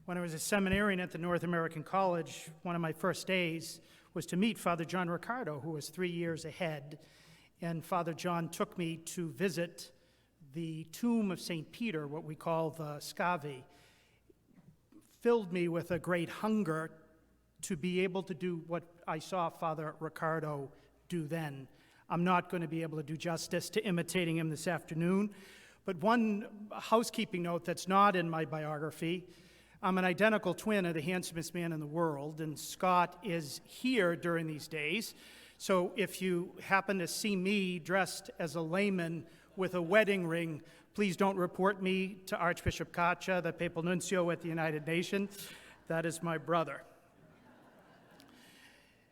When I was a seminarian at the North American College, one of my first days was to meet Father John Riccardo, who was 3 years ahead. And Father John took me to visit the tomb of St. Peter, what we call the Scavi. Filled me with a great hunger to be able to do what I saw Father Riccardo do then. I'm not going to be able to do justice to imitating him this afternoon, but one housekeeping note that's not in my biography: I'm an identical twin of the handsomest man in the world, and Scott is here during these days. So if you happen to see me dressed as a layman with a wedding ring, please don't report me to Archbishop Kacha, the Papal Nuncio at the United Nations. That is my brother.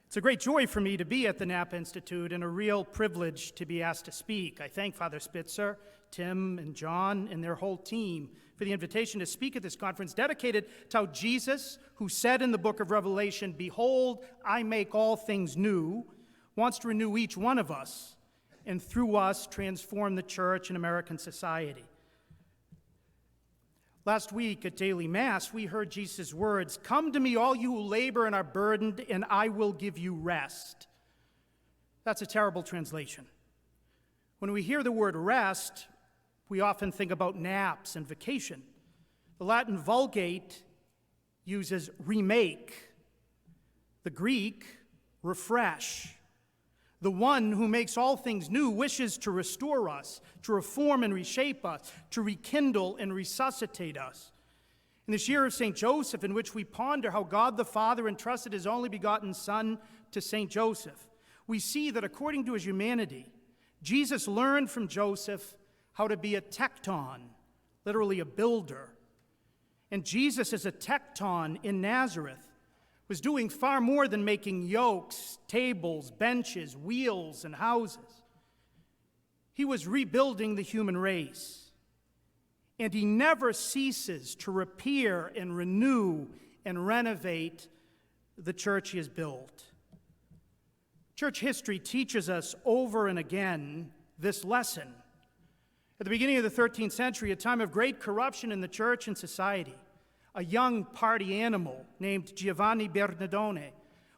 It's a great joy for me to be at the Napa Institute and a real privilege to be asked to speak. I thank Father Spitzer, Tim, and John, and their whole team for the invitation to speak at this conference dedicated to how Jesus, who said in the book of Revelation, "Behold, I make all things new," wants to renew each one of us and through us transform the church and American society. Last week at Daily Mass, we heard Jesus' words, "Come to me, all you who labor and are burdened, and I will give you rest." That's a terrible translation. When we hear the word rest, we often think about naps and vacation. The Latin Vulgate uses remake. The Greek, refresh. The one who makes all things new wishes to restore us, to reform and reshape us, to rekindle and resuscitate us. In this year of St. Joseph, in which we ponder how God the Father entrusted his only begotten Son to St. Joseph, we see that according to his humanity, Jesus learned from Joseph how to be a tekton, literally a builder. And Jesus, as a tekton in Nazareth, was doing far more than making yokes, tables, benches, wheels, and houses. He was rebuilding the human race. And he never ceases to repair and renew and renovate the church he has built. Church history teaches us over and again this lesson. At the beginning of the 13th century, a time of great corruption in the church and society, a young party animal named Giovanni Bernardone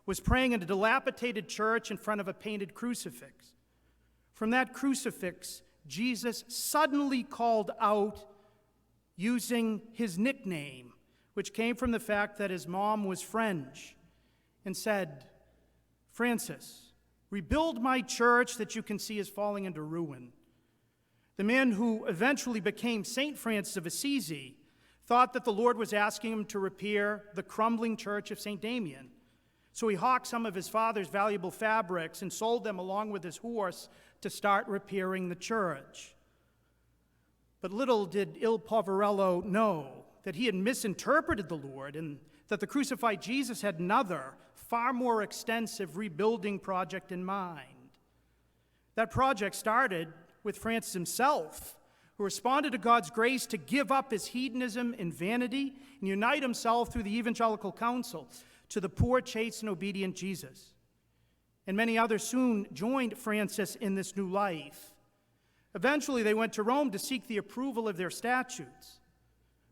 was praying in a dilapidated church in front of a painted crucifix. From that crucifix, Jesus suddenly called out using his nickname, which came from the fact that his mom was French, and said, "Francis, rebuild my church that you can see is falling into ruin." The man who eventually became St. Francis of Assisi thought that the Lord was asking him to repair the crumbling church of St. Damien. So he hawked some of his father's valuable fabrics and sold them along with his horse to start repairing the church. But little did Il Poverello know that he had misinterpreted the Lord and that the crucified Jesus had another, far more extensive rebuilding project in mind. That project started with Francis himself, who responded to God's grace to give up his hedonism and vanity and unite himself through the evangelical counsel to the poor, chaste, and obedient Jesus. And many others soon joined Francis in this new life. Eventually, they went to Rome to seek the approval of their statutes.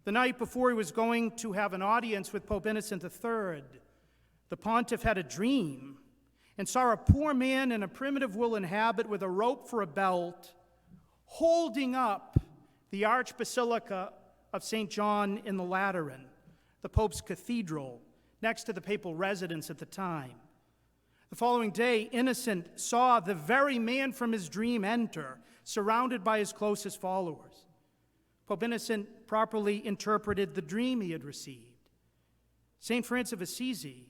The night before he was going to have an audience with Pope Innocent III, the pontiff had a dream and saw a poor man in a primitive woolen habit with a rope for a belt holding up the Archbasilica of St. John in the Lateran, the Pope's cathedral, next to the papal residence at the time. The following day, Innocent saw the very man from his dream enter, surrounded by his closest followers. Pope Innocent properly interpreted the dream he had received. St. Francis of Assisi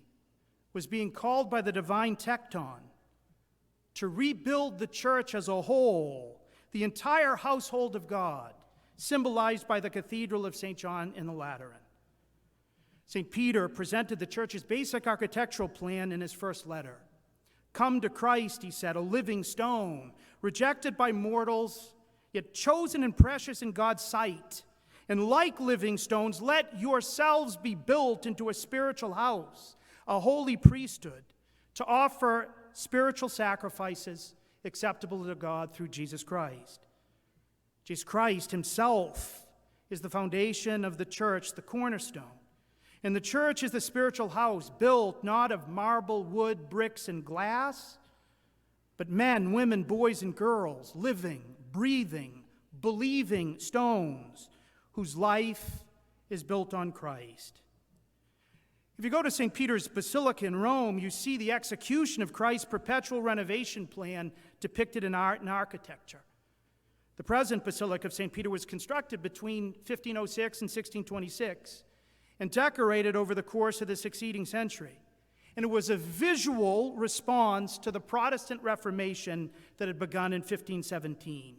was being called by the divine tekton to rebuild the church as a whole, the entire household of God, symbolized by the Cathedral of St. John in the Lateran. St. Peter presented the church's basic architectural plan in his first letter. "Come to Christ," he said, "a living stone, rejected by mortals, yet chosen and precious in God's sight. And like living stones, let yourselves be built into a spiritual house, a holy priesthood, to offer spiritual sacrifices acceptable to God through Jesus Christ." Jesus Christ himself is the foundation of the church, the cornerstone. And the church is the spiritual house built not of marble, wood, bricks, and glass, but men, women, boys, and girls, living, breathing, believing stones whose life is built on Christ. If you go to St. Peter's Basilica in Rome, you see the execution of Christ's perpetual renovation plan depicted in art and architecture. The present Basilica of St. Peter was constructed between 1506 and 1626 and decorated over the course of the succeeding century. And it was a visual response to the Protestant Reformation that had begun in 1517.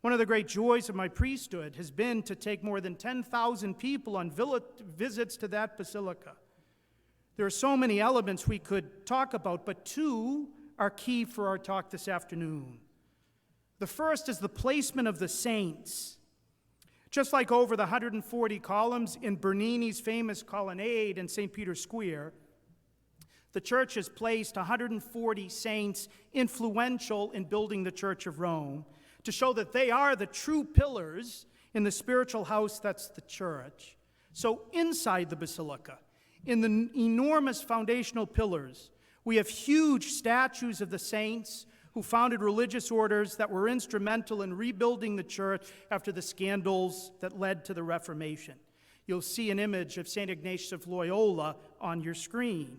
One of the great joys of my priesthood has been to take more than 10,000 people on visits to that basilica. There are so many elements we could talk about, but two are key for our talk this afternoon. The first is the placement of the saints. Just like over the 140 columns in Bernini's famous colonnade in St. Peter's Square, the church has placed 140 saints influential in building the Church of Rome to show that they are the true pillars in the spiritual house that's the church. So inside the basilica, in the enormous foundational pillars, we have huge statues of the saints who founded religious orders that were instrumental in rebuilding the church after the scandals that led to the Reformation. You'll see an image of St. Ignatius of Loyola on your screen.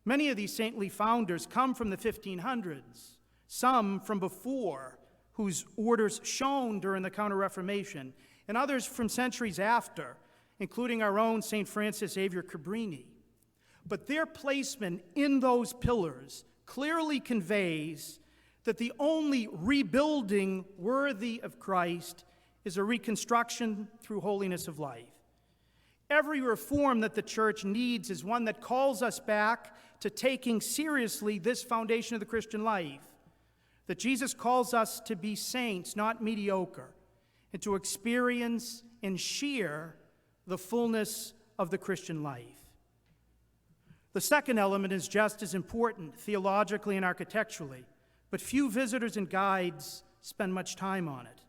Many of these saintly founders come from the 1500s, some from before, whose orders shone during the Counter-Reformation, and others from centuries after, including our own St. Francis Xavier Cabrini. But their placement in those pillars clearly conveys that the only rebuilding worthy of Christ is a reconstruction through holiness of life. Every reform that the church needs is one that calls us back to taking seriously this foundation of the Christian life, that Jesus calls us to be saints, not mediocre, and to experience and share the fullness of the Christian life. The second element is just as important, theologically and architecturally, but few visitors and guides spend much time on it.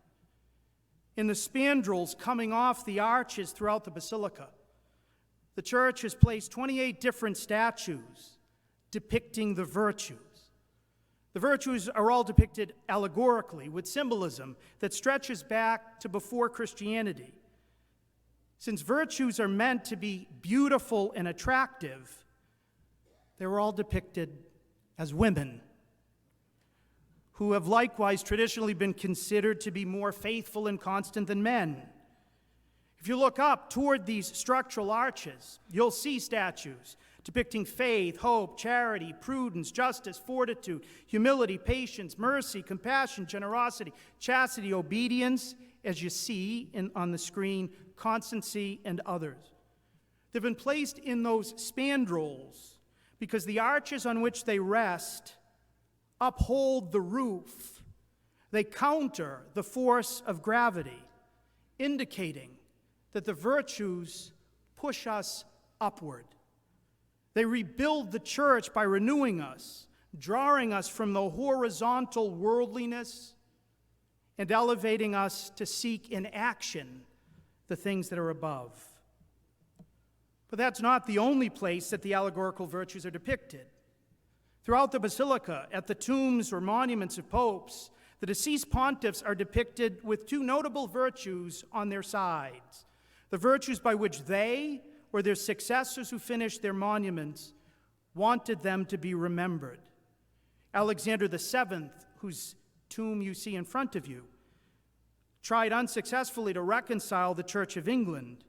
In the spandrels coming off the arches throughout the basilica, the church has placed 28 different statues depicting the virtues. The virtues are all depicted allegorically with symbolism that stretches back to before Christianity. Since virtues are meant to be beautiful and attractive, they were all depicted as women who have likewise traditionally been considered to be more faithful and constant than men. If you look up toward these structural arches, you'll see statues depicting faith, hope, charity, prudence, justice, fortitude, humility, patience, mercy, compassion, generosity, chastity, obedience, as you see on the screen, constancy, and others. They've been placed in those spandrels because the arches on which they rest uphold the roof. They counter the force of gravity, indicating that the virtues push us upward. They rebuild the church by renewing us, drawing us from the horizontal worldliness and elevating us to seek in action the things that are above. But that's not the only place that the allegorical virtues are depicted. Throughout the basilica, at the tombs or monuments of popes, the deceased pontiffs are depicted with two notable virtues on their sides. The virtues by which they, or their successors who finished their monuments, wanted them to be remembered. Alexander VII, whose tomb you see in front of you, tried unsuccessfully to reconcile the Church of England,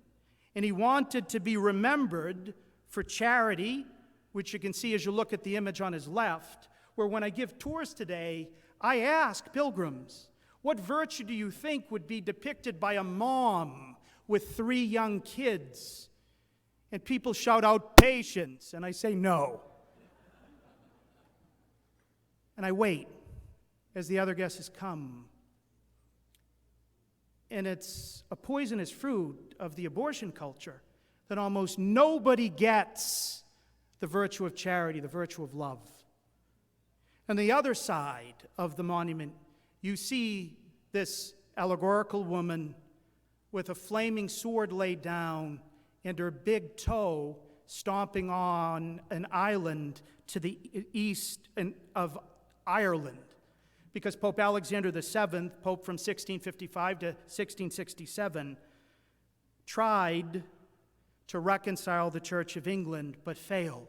and he wanted to be remembered for charity, which you can see as you look at the image on his left, where when I give tours today, I ask pilgrims, what virtue do you think would be depicted by a mom with 3 young kids? And people shout out, patience, and I say no. And I wait as the other guesses come. And it's a poisonous fruit of the abortion culture that almost nobody gets the virtue of charity, the virtue of love. On the other side of the monument, you see this allegorical woman with a flaming sword laid down and her big toe stomping on an island to the east of Ireland, because Pope Alexander VII, Pope from 1655 to 1667, tried to reconcile the Church of England but failed.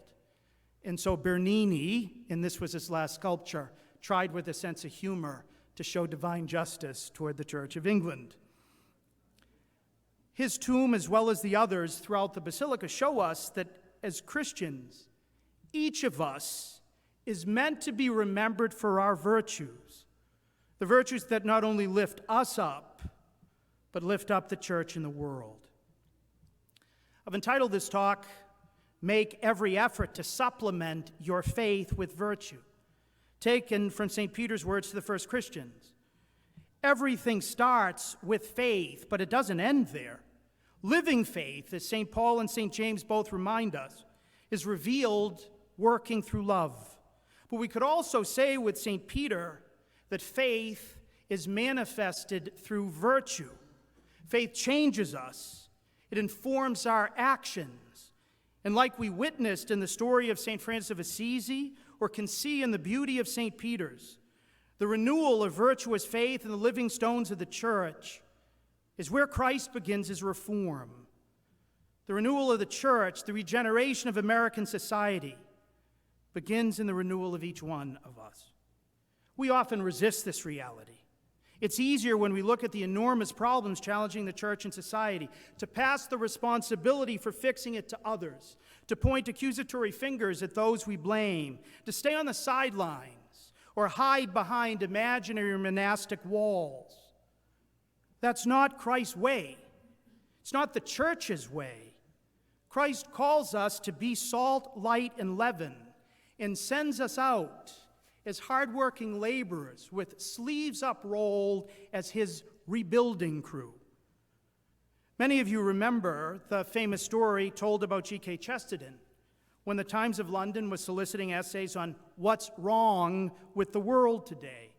And so Bernini, and this was his last sculpture, tried with a sense of humor to show divine justice toward the Church of England. His tomb, as well as the others throughout the basilica, show us that as Christians, each of us is meant to be remembered for our virtues, the virtues that not only lift us up, but lift up the church and the world. I've entitled this talk, "Make Every Effort to Supplement Your Faith with Virtue," taken from St. Peter's words to the first Christians. Everything starts with faith, but it doesn't end there. Living faith, as St. Paul and St. James both remind us, is revealed working through love. But we could also say with St. Peter that faith is manifested through virtue. Faith changes us. It informs our actions. And like we witnessed in the story of St. Francis of Assisi, or can see in the beauty of St. Peter's, the renewal of virtuous faith in the living stones of the church is where Christ begins his reform. The renewal of the church, the regeneration of American society, begins in the renewal of each one of us. We often resist this reality. It's easier when we look at the enormous problems challenging the church and society to pass the responsibility for fixing it to others, to point accusatory fingers at those we blame, to stay on the sidelines or hide behind imaginary monastic walls. That's not Christ's way. It's not the church's way. Christ calls us to be salt, light, and leaven, and sends us out as hardworking laborers with sleeves uprolled as his rebuilding crew. Many of you remember the famous story told about G.K. Chesterton when the Times of London was soliciting essays on what's wrong with the world today.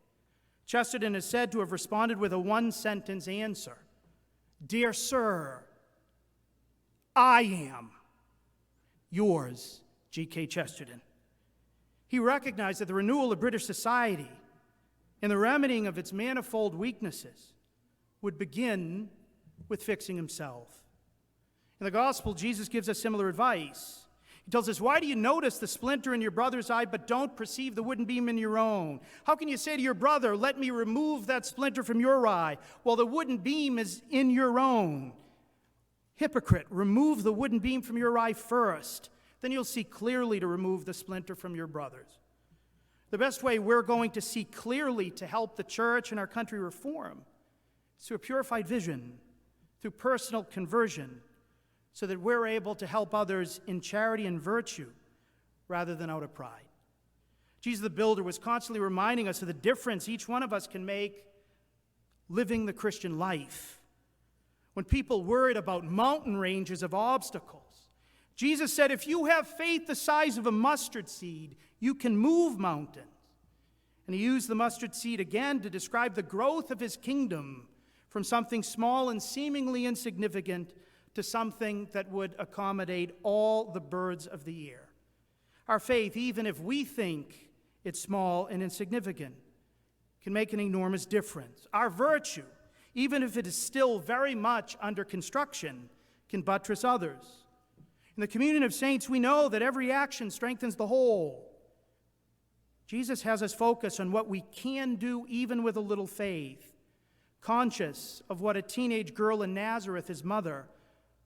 Chesterton is said to have responded with a one-sentence answer: "Dear sir, I am yours, G.K. Chesterton." He recognized that the renewal of British society and the remedying of its manifold weaknesses would begin with fixing himself. In the gospel, Jesus gives us similar advice. He tells us, "Why do you notice the splinter in your brother's eye but don't perceive the wooden beam in your own? How can you say to your brother, 'Let me remove that splinter from your eye,' while the wooden beam is in your own? Hypocrite, remove the wooden beam from your eye first. Then you'll see clearly to remove the splinter from your brother's." The best way we're going to see clearly to help the church and our country reform is through a purified vision, through personal conversion, so that we're able to help others in charity and virtue rather than out of pride. Jesus the Builder was constantly reminding us of the difference each one of us can make living the Christian life. When people worried about mountain ranges of obstacles, Jesus said, if you have faith the size of a mustard seed, you can move mountains. And he used the mustard seed again to describe the growth of his kingdom from something small and seemingly insignificant to something that would accommodate all the birds of the air. Our faith, even if we think it's small and insignificant, can make an enormous difference. Our virtue, even if it is still very much under construction, can buttress others. In the communion of saints, we know that every action strengthens the whole. Jesus has us focus on what we can do even with a little faith, conscious of what a teenage girl in Nazareth, his mother,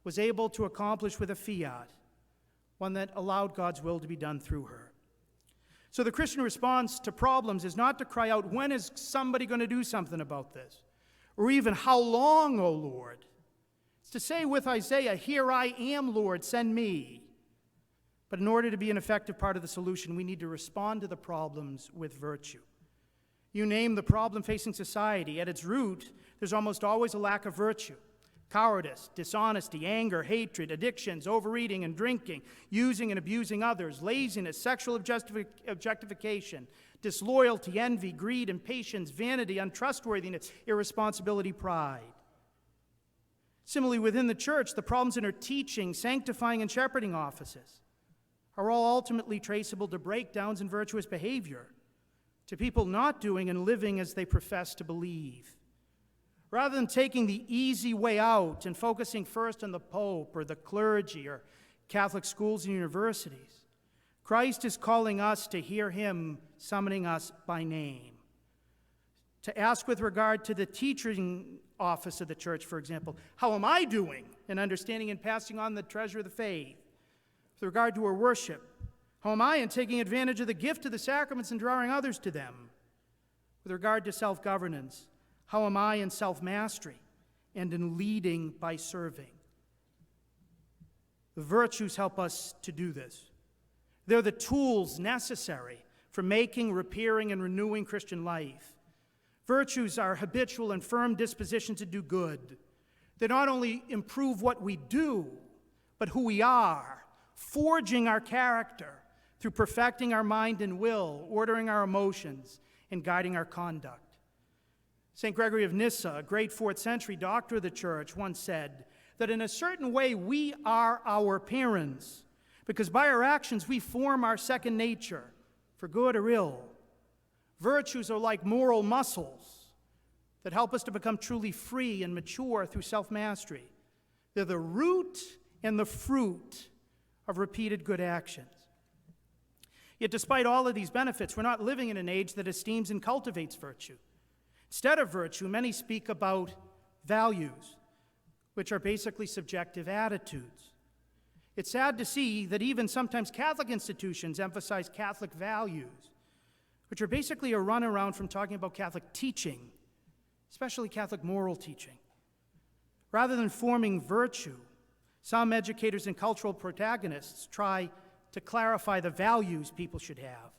was able to accomplish with a fiat, one that allowed God's will to be done through her. So the Christian response to problems is not to cry out, when is somebody going to do something about this? Or even, how long, O Lord? It's to say with Isaiah, here I am, Lord, send me. But in order to be an effective part of the solution, we need to respond to the problems with virtue. You name the problem facing society. At its root, there's almost always a lack of virtue. Cowardice, dishonesty, anger, hatred, addictions, overeating and drinking, using and abusing others, laziness, sexual objectification, disloyalty, envy, greed, impatience, vanity, untrustworthiness, irresponsibility, pride. Similarly, within the church, the problems in her teaching, sanctifying, and shepherding offices are all ultimately traceable to breakdowns in virtuous behavior, to people not doing and living as they profess to believe. Rather than taking the easy way out and focusing first on the Pope or the clergy or Catholic schools and universities, Christ is calling us to hear him summoning us by name. To ask with regard to the teaching office of the church, for example, how am I doing in understanding and passing on the treasure of the faith? With regard to our worship, how am I in taking advantage of the gift of the sacraments and drawing others to them? With regard to self-governance, how am I in self-mastery and in leading by serving? The virtues help us to do this. They're the tools necessary for making, repairing, and renewing Christian life. Virtues are habitual and firm disposition to do good. They not only improve what we do, but who we are, forging our character through perfecting our mind and will, ordering our emotions, and guiding our conduct. St. Gregory of Nyssa, a great 4th century doctor of the church, once said that in a certain way we are our parents, because by our actions we form our second nature, for good or ill. Virtues are like moral muscles that help us to become truly free and mature through self-mastery. They're the root and the fruit of repeated good actions. Yet despite all of these benefits, we're not living in an age that esteems and cultivates virtue. Instead of virtue, many speak about values, which are basically subjective attitudes. It's sad to see that even sometimes Catholic institutions emphasize Catholic values, which are basically a runaround from talking about Catholic teaching, especially Catholic moral teaching. Rather than forming virtue, some educators and cultural protagonists try to clarify the values people should have,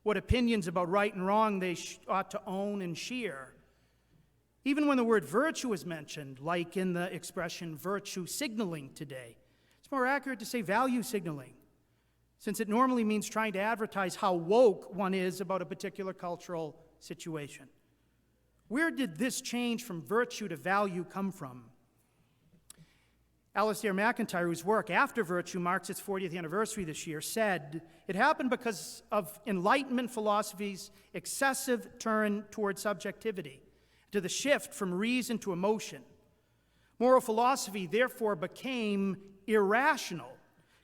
what opinions about right and wrong they ought to own and share. Even when the word virtue is mentioned, like in the expression virtue signaling today, it's more accurate to say value signaling, since it normally means trying to advertise how woke one is about a particular cultural situation. Where did this change from virtue to value come from? Alasdair MacIntyre, whose work After Virtue marks its 40th anniversary this year, said, "It happened because of Enlightenment philosophy's excessive turn toward subjectivity, to the shift from reason to emotion. Moral philosophy therefore became irrational,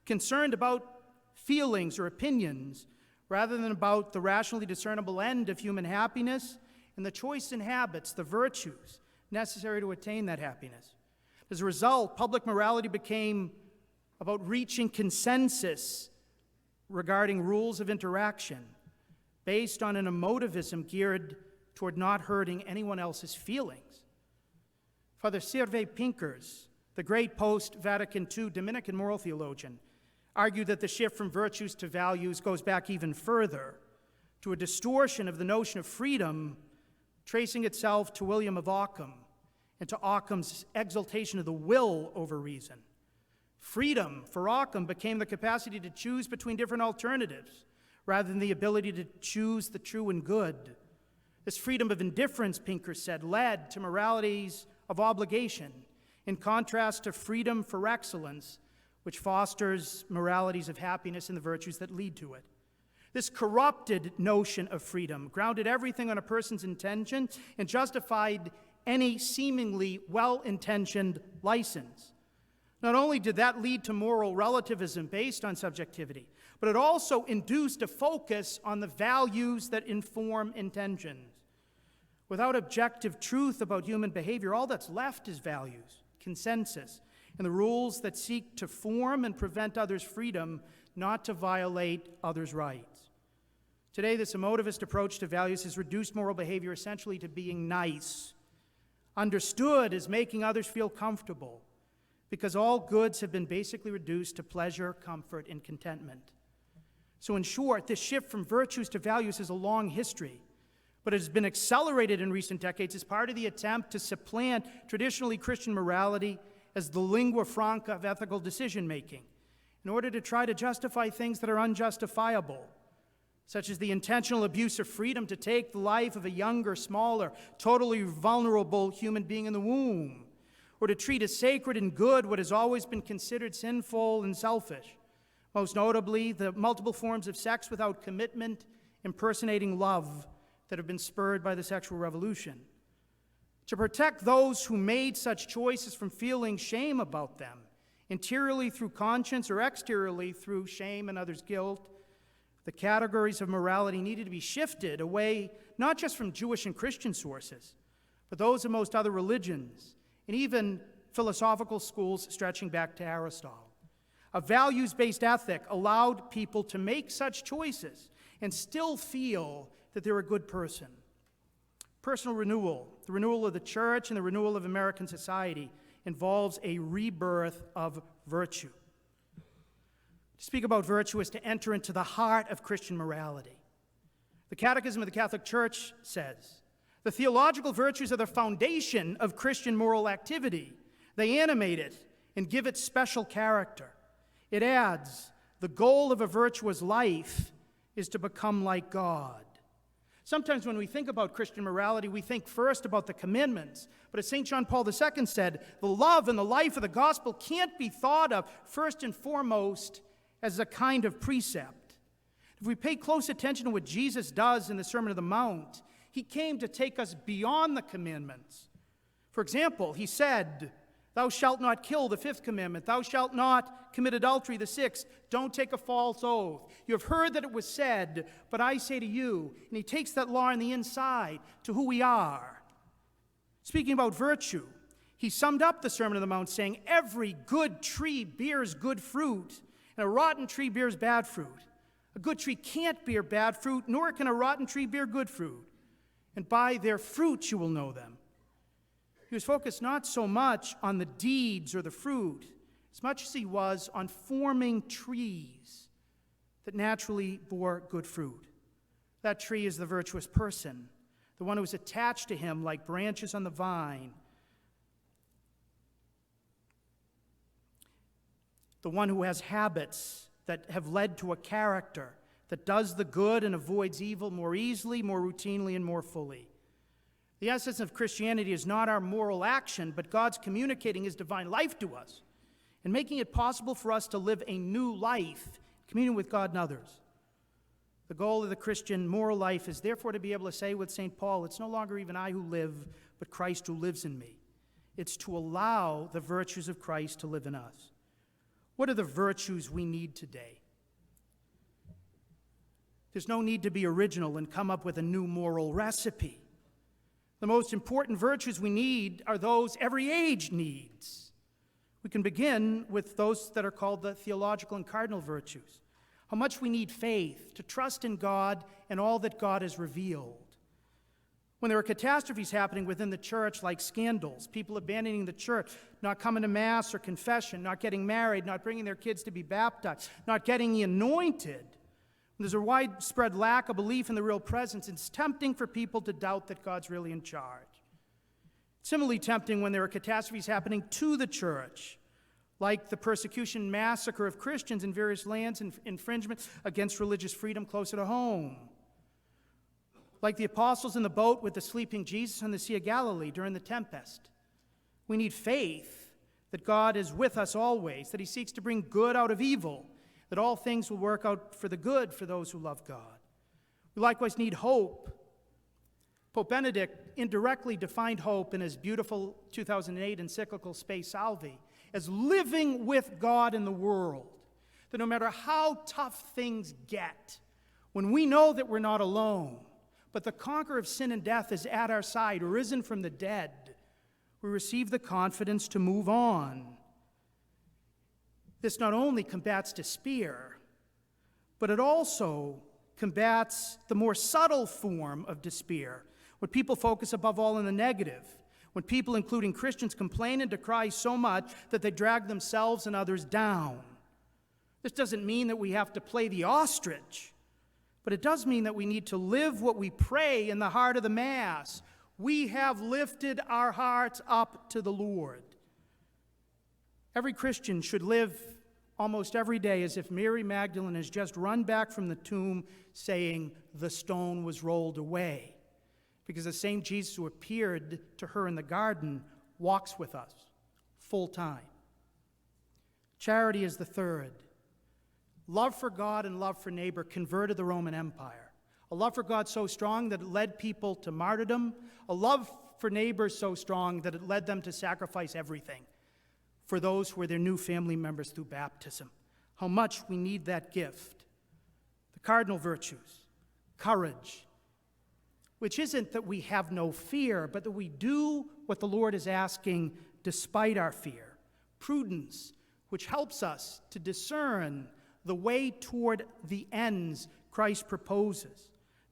concerned about feelings or opinions rather than about the rationally discernible end of human happiness and the choice in habits, the virtues necessary to attain that happiness. As a result, public morality became about reaching consensus regarding rules of interaction based on an emotivism geared toward not hurting anyone else's feelings." Father Servet Pincers, the great post-Vatican II Dominican moral theologian, argued that the shift from virtues to values goes back even further, to a distortion of the notion of freedom, tracing itself to William of Ockham and to Ockham's exaltation of the will over reason. Freedom for Ockham became the capacity to choose between different alternatives rather than the ability to choose the true and good. This freedom of indifference, Pinker said, led to moralities of obligation, in contrast to freedom for excellence, which fosters moralities of happiness and the virtues that lead to it. This corrupted notion of freedom grounded everything on a person's intention and justified any seemingly well-intentioned license. Not only did that lead to moral relativism based on subjectivity, but it also induced a focus on the values that inform intentions. Without objective truth about human behavior, all that's left is values, consensus, and the rules that seek to form and prevent others' freedom, not to violate others' rights. Today, this emotivist approach to values has reduced moral behavior essentially to being nice, understood as making others feel comfortable, because all goods have been basically reduced to pleasure, comfort, and contentment. So in short, this shift from virtues to values has a long history, but it has been accelerated in recent decades as part of the attempt to supplant traditionally Christian morality as the lingua franca of ethical decision-making in order to try to justify things that are unjustifiable, such as the intentional abuse of freedom to take the life of a younger, smaller, totally vulnerable human being in the womb, or to treat as sacred and good what has always been considered sinful and selfish. Most notably, the multiple forms of sex without commitment, impersonating love that have been spurred by the sexual revolution. To protect those who made such choices from feeling shame about them, interiorly through conscience or exteriorly through shame and others' guilt, the categories of morality needed to be shifted away not just from Jewish and Christian sources, but those of most other religions, and even philosophical schools stretching back to Aristotle. A values-based ethic allowed people to make such choices and still feel that they're a good person. Personal renewal, the renewal of the church and the renewal of American society, involves a rebirth of virtue. To speak about virtue is to enter into the heart of Christian morality. The Catechism of the Catholic Church says, the theological virtues are the foundation of Christian moral activity. They animate it and give it special character. It adds, the goal of a virtuous life is to become like God. Sometimes when we think about Christian morality, we think first about the commandments. But as St. John Paul II said, the love and the life of the gospel can't be thought of first and foremost as a kind of precept. If we pay close attention to what Jesus does in the Sermon on the Mount, he came to take us beyond the commandments. For example, he said, thou shalt not kill, the fifth commandment. Thou shalt not commit adultery, the sixth. Don't take a false oath. You have heard that it was said, but I say to you. And he takes that law on the inside to who we are. Speaking about virtue, he summed up the Sermon on the Mount saying, every good tree bears good fruit, and a rotten tree bears bad fruit. A good tree can't bear bad fruit, nor can a rotten tree bear good fruit. And by their fruits you will know them. He was focused not so much on the deeds or the fruit, as much as he was on forming trees that naturally bore good fruit. That tree is the virtuous person, the one who is attached to him like branches on the vine, the one who has habits that have led to a character that does the good and avoids evil more easily, more routinely, and more fully. The essence of Christianity is not our moral action, but God's communicating his divine life to us and making it possible for us to live a new life, communion with God and others. The goal of the Christian moral life is therefore to be able to say with St. Paul, it's no longer even I who live, but Christ who lives in me. It's to allow the virtues of Christ to live in us. What are the virtues we need today? There's no need to be original and come up with a new moral recipe. The most important virtues we need are those every age needs. We can begin with those that are called the theological and cardinal virtues. How much we need faith to trust in God and all that God has revealed. When there are catastrophes happening within the church like scandals, people abandoning the church, not coming to Mass or confession, not getting married, not bringing their kids to be baptized, not getting the anointed, there's a widespread lack of belief in the real presence. It's tempting for people to doubt that God's really in charge. Similarly tempting when there are catastrophes happening to the church, like the persecution and massacre of Christians in various lands and infringements against religious freedom closer to home. Like the apostles in the boat with the sleeping Jesus on the Sea of Galilee during the tempest. We need faith that God is with us always, that he seeks to bring good out of evil, that all things will work out for the good for those who love God. We likewise need hope. Pope Benedict indirectly defined hope in his beautiful 2008 encyclical Spe Salvi as living with God in the world. That no matter how tough things get, when we know that we're not alone, but the conqueror of sin and death is at our side, risen from the dead, we receive the confidence to move on. This not only combats despair, but it also combats the more subtle form of despair, when people focus above all on the negative, when people, including Christians, complain and decry so much that they drag themselves and others down. This doesn't mean that we have to play the ostrich, but it does mean that we need to live what we pray in the heart of the Mass. We have lifted our hearts up to the Lord. Every Christian should live almost every day as if Mary Magdalene has just run back from the tomb saying, the stone was rolled away. Because the same Jesus who appeared to her in the garden walks with us. full time. Charity is the third. Love for God and love for neighbor converted the Roman Empire. A love for God so strong that it led people to martyrdom. A love for neighbors so strong that it led them to sacrifice everything for those who were their new family members through baptism. How much we need that gift. The cardinal virtues, courage, which isn't that we have no fear, but that we do what the Lord is asking despite our fear. Prudence, which helps us to discern the way toward the ends Christ proposes.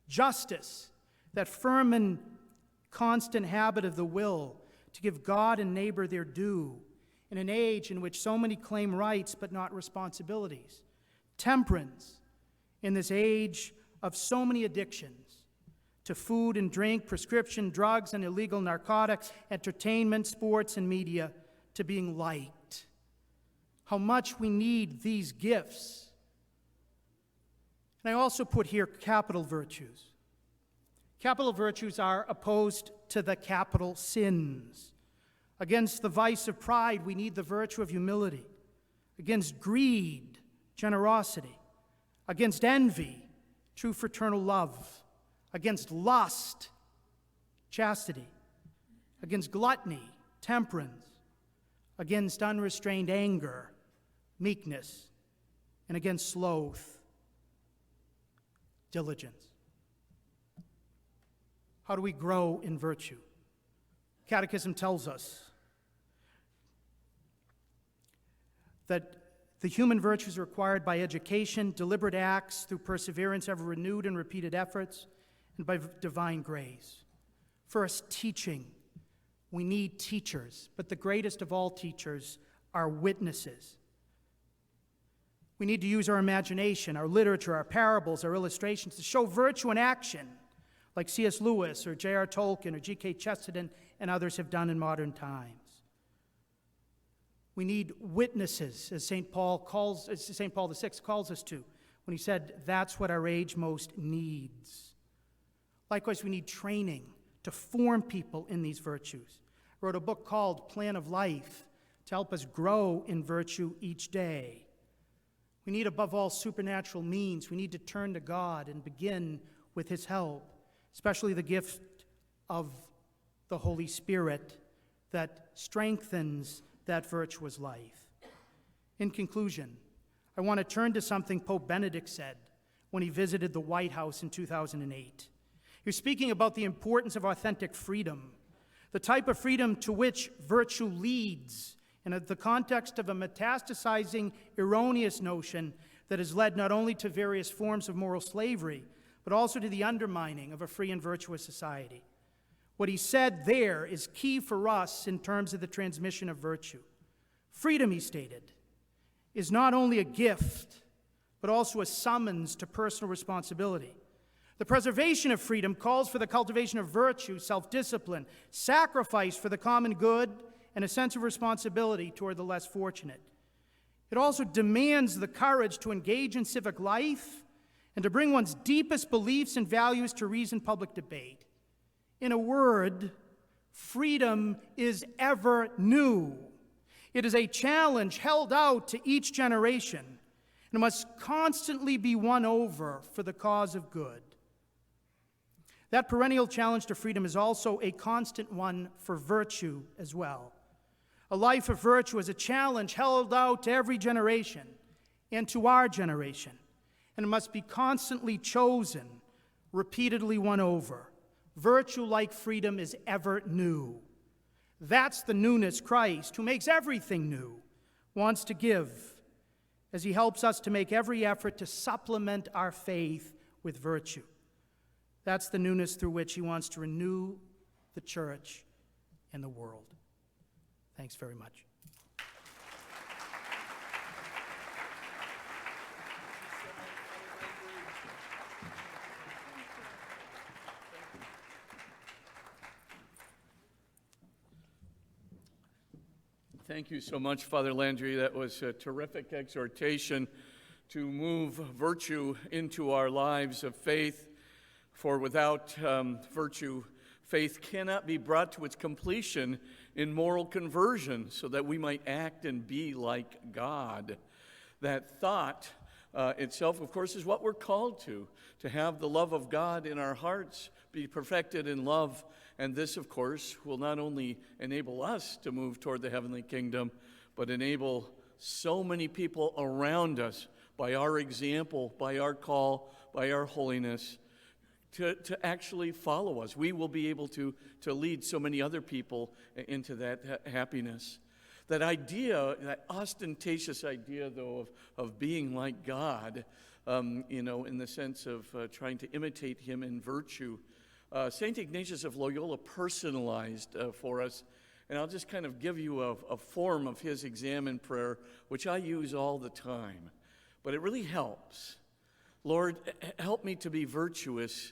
Justice, that firm and constant habit of the will to give God and neighbor their due in an age in which so many claim rights but not responsibilities. Temperance, in this age of so many addictions to food and drink, prescription drugs and illegal narcotics, entertainment, sports, and media, to being liked. How much we need these gifts. And I also put here capital virtues. Capital virtues are opposed to the capital sins. Against the vice of pride, we need the virtue of humility. Against greed, generosity. Against envy, true fraternal love. Against lust, chastity. Against gluttony, temperance. Against unrestrained anger, meekness. And against sloth, diligence. How do we grow in virtue? Catechism tells us that the human virtues are acquired by education, deliberate acts, through perseverance, ever renewed and repeated efforts, and by divine grace. First, teaching. We need teachers, but the greatest of all teachers are witnesses. We need to use our imagination, our literature, our parables, our illustrations to show virtue in action, like C.S. Lewis or J.R. Tolkien or G.K. Chesterton and others have done in modern times. We need witnesses, as St. Paul VI calls us to, when he said, that's what our age most needs. Likewise, we need training to form people in these virtues. I wrote a book called Plan of Life to help us grow in virtue each day. We need, above all, supernatural means. We need to turn to God and begin with his help, especially the gift of the Holy Spirit that strengthens that virtuous life. In conclusion, I want to turn to something Pope Benedict said when he visited the White House in 2008. He was speaking about the importance of authentic freedom, the type of freedom to which virtue leads, in the context of a metastasizing, erroneous notion that has led not only to various forms of moral slavery, but also to the undermining of a free and virtuous society. What he said there is key for us in terms of the transmission of virtue. Freedom, he stated, is not only a gift, but also a summons to personal responsibility. The preservation of freedom calls for the cultivation of virtue, self-discipline, sacrifice for the common good, and a sense of responsibility toward the less fortunate. It also demands the courage to engage in civic life and to bring one's deepest beliefs and values to reasoned public debate. In a word, freedom is ever new. It is a challenge held out to each generation, and it must constantly be won over for the cause of good. That perennial challenge to freedom is also a constant one for virtue as well. A life of virtue is a challenge held out to every generation and to our generation, and it must be constantly chosen, repeatedly won over. Virtue, like freedom, is ever new. That's the newness Christ, who makes everything new, wants to give, as he helps us to make every effort to supplement our faith with virtue. That's the newness through which he wants to renew the church and the world. Thanks very much. Thank you so much, Father Landry. That was a terrific exhortation to move virtue into our lives of faith. For without virtue, faith cannot be brought to its completion in moral conversion so that we might act and be like God. That thought itself, of course, is what we're called to have the love of God in our hearts, be perfected in love. And this, of course, will not only enable us to move toward the heavenly kingdom, but enable so many people around us by our example, by our call, by our holiness, to actually follow us. We will be able to lead so many other people into that happiness. That idea, that ostentatious idea, though, of being like God, in the sense of trying to imitate him in virtue, St. Ignatius of Loyola personalized for us. And I'll just kind of give you a form of his examen prayer, which I use all the time. But it really helps. Lord, help me to be virtuous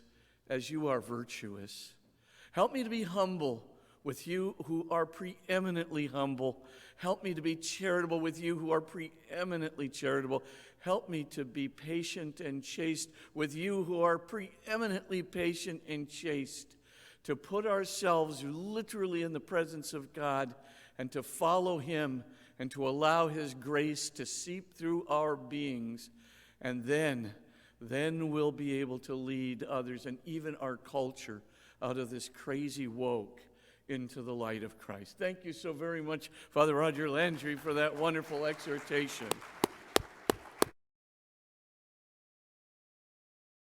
as you are virtuous. Help me to be humble with you who are preeminently humble. Help me to be charitable with you who are preeminently charitable. Help me to be patient and chaste with you who are preeminently patient and chaste. To put ourselves literally in the presence of God and to follow him and to allow his grace to seep through our beings. And then we'll be able to lead others and even our culture out of this crazy woke into the light of Christ. Thank you so very much, Father Roger Landry, for that wonderful exhortation.